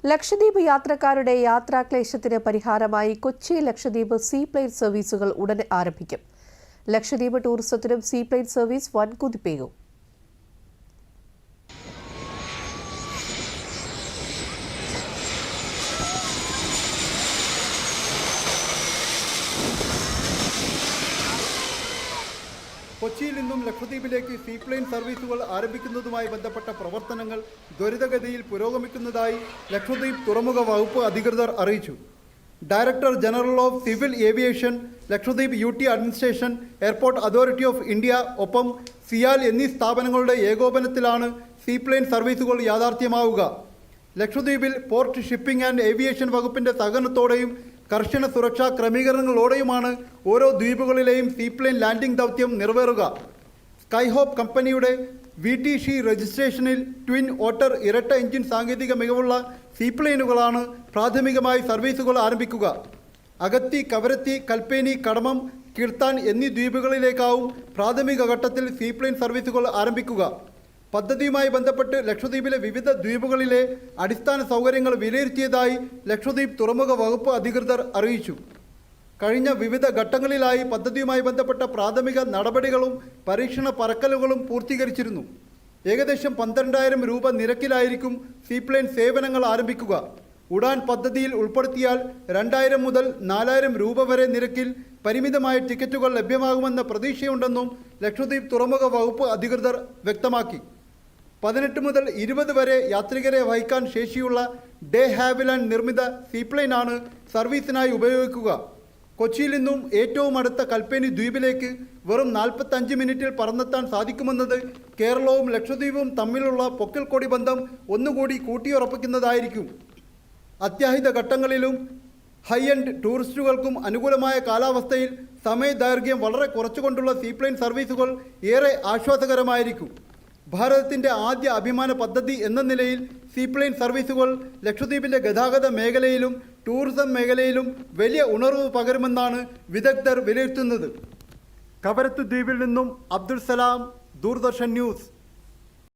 ലക്ഷദ്വീപ് യാത്രക്കാരുടെ യാത്രാക്ലേശത്തിന് പരിഹാരമായി കൊച്ചി ലക്ഷദ്വീപ് സീപ്ലെയിൻ സർവീസുകൾ ഉടൻ ആരംഭിക്കും. ലക്ഷദ്വീപ് ടൂറിസത്തിനും സീപ്ലെയിൻ സർവീസ് വൻകുതിപ്പേകും. കൊച്ചിയിൽ നിന്നും ലക്ഷദ്വീപിലേക്ക് സീപ്ലെയിൻ സർവീസുകൾ ആരംഭിക്കുന്നതുമായി ബന്ധപ്പെട്ട പ്രവർത്തനങ്ങൾ ത്വരിതഗതിയിൽ പുരോഗമിക്കുന്നതായി ലക്ഷദ്വീപ് തുറമുഖ വകുപ്പ് അധികൃതർ അറിയിച്ചു. Director general of civil aviation, Lakshadweep UT administration, airport authority of India, ഒപ്പം സിയാൽ എന്നീ സ്ഥാപനങ്ങളുടെ ഏകോപനത്തിലാണ് സീപ്ലെയിൻ സർവീസുകൾ യാഥാർത്ഥ്യമാവുക. ലക്ഷദ്വീപിൽ പോർട്ട്, ഷിപ്പിംഗ് ആൻഡ് ഏവിയേഷൻ വകുപ്പിന്റെ സഹകരണത്തോടെയും കർശന സുരക്ഷാ ക്രമീകരണങ്ങളോടെയുമാണ് ഓരോ ദ്വീപുകളിലെയും സീപ്ലെയിൻ ലാൻഡിംഗ് ദൗത്യം നിറവേറുക. സ്കൈഹോപ്പ് കമ്പനിയുടെ VTC രജിസ്ട്രേഷനിൽ ട്വിൻ ഓട്ടർ ഇരട്ട എഞ്ചിൻ സാങ്കേതിക മികവുള്ള സീപ്ലെയിനുകളാണ് പ്രാഥമികമായി സർവീസുകൾ ആരംഭിക്കുക. അഗത്തി, കവരത്തി, കൽപ്പേനി, കടമം, കിർത്താൻ എന്നീ ദ്വീപുകളിലേക്കാവും പ്രാഥമിക ഘട്ടത്തിൽ സീപ്ലെയിൻ സർവീസുകൾ ആരംഭിക്കുക. പദ്ധതിയുമായി ബന്ധപ്പെട്ട് ലക്ഷദ്വീപിലെ വിവിധ ദ്വീപുകളിലെ അടിസ്ഥാന സൗകര്യങ്ങൾ വിലയിരുത്തിയതായി ലക്ഷദ്വീപ് തുറമുഖ വകുപ്പ് അധികൃതർ അറിയിച്ചു. കഴിഞ്ഞ വിവിധ ഘട്ടങ്ങളിലായി പദ്ധതിയുമായി ബന്ധപ്പെട്ട പ്രാഥമിക നടപടികളും പരീക്ഷണ പറക്കലുകളും പൂർത്തീകരിച്ചിരുന്നു. ഏകദേശം 12,000 രൂപ നിരക്കിലായിരിക്കും സീപ്ലെയിൻ സേവനങ്ങൾ ആരംഭിക്കുക. ഉഡാൻ പദ്ധതിയിൽ ഉൾപ്പെടുത്തിയാൽ 2,000 മുതൽ 4,000 രൂപ വരെ നിരക്കിൽ പരിമിതമായ ടിക്കറ്റുകൾ ലഭ്യമാകുമെന്ന പ്രതീക്ഷയുണ്ടെന്നും ലക്ഷദ്വീപ് തുറമുഖ വകുപ്പ് അധികൃതർ വ്യക്തമാക്കി. 18 മുതൽ 20 വരെ യാത്രികരെ വഹിക്കാൻ ശേഷിയുള്ള ഡേ ഹാവിലാൻഡ് നിർമ്മിത സീപ്ലെയിനാണ് സർവീസിനായി ഉപയോഗിക്കുക. കൊച്ചിയിൽ നിന്നും ഏറ്റവും അടുത്ത കൽപ്പേനി ദ്വീപിലേക്ക് വെറും 45 മിനിറ്റിൽ പറന്നെത്താൻ സാധിക്കുമെന്നത് കേരളവും ലക്ഷദ്വീപും തമ്മിലുള്ള പൊക്കിൾക്കൊടി ബന്ധം ഒന്നുകൂടി കൂട്ടിയുറപ്പിക്കുന്നതായിരിക്കും. അത്യാഹിത ഘട്ടങ്ങളിലും ഹൈ എൻഡ് ടൂറിസ്റ്റുകൾക്കും അനുകൂലമായ കാലാവസ്ഥയിൽ സമയദൈർഘ്യം വളരെ കുറച്ചുകൊണ്ടുള്ള സീപ്ലെയിൻ സർവീസുകൾ ഏറെ ആശ്വാസകരമായിരിക്കും. ഭാരതത്തിൻ്റെ ആദ്യ അഭിമാന പദ്ധതി എന്ന നിലയിൽ സീപ്ലെയിൻ സർവീസുകൾ ലക്ഷദ്വീപിൻ്റെ ഗതാഗത മേഖലയിലും ടൂറിസം മേഖലയിലും വലിയ ഉണർവ് പകരുമെന്നാണ് വിദഗ്ധർ വിലയിരുത്തുന്നത്. കവരത്ത് ദ്വീപിൽ നിന്നും അബ്ദുൽ സലാം, ദൂരദർശൻ ന്യൂസ്.